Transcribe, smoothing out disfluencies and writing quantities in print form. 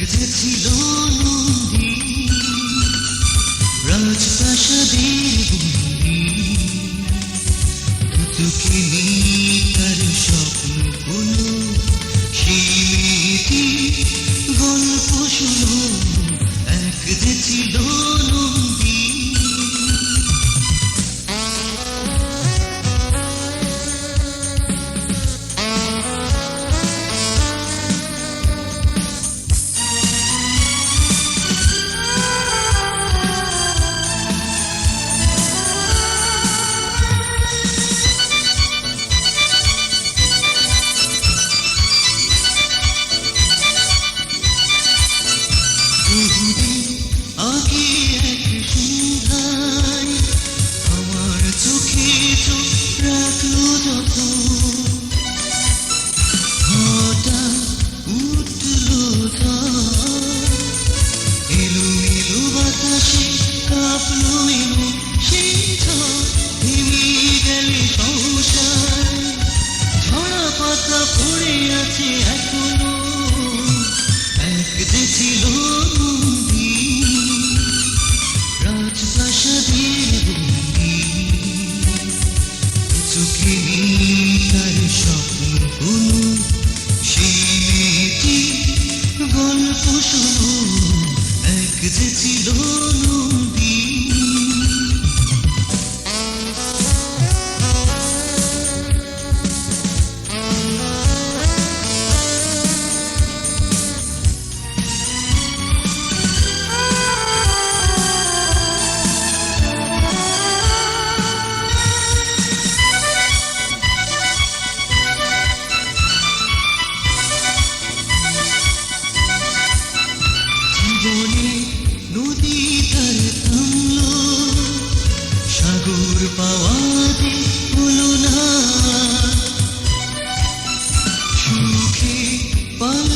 যে ছিল নন্দী রাজপ্রাসাদের বন্দী, তোকে নিয়ে তার স্বপ্ন হলো, সেই মেয়েটি গল্প শুনো, এক যে ছিল নন্দী। আগে এক সন্ধ্যায় আমার চোখে চোখ রাখলো যখন, হঠাৎ উঠলো ঝড়, এলোমেলো বাতাসে কাঁপলো এমন সেই ঝড়, থেমে গেলে সংসার, ঝরা পাতা পড়ে আছে এখনো, এক যে ছিল নন্দী রাজপ্রাসাদের বন্দী, চোখে নেই তার স্বপ্ন হলো, সেই মেয়েটি গল্প শোনো, এক যে ছিল নন্দী। জীবনে নদী তার থামলো, সাগর পাওয়াতে হলো না, সুখে পাল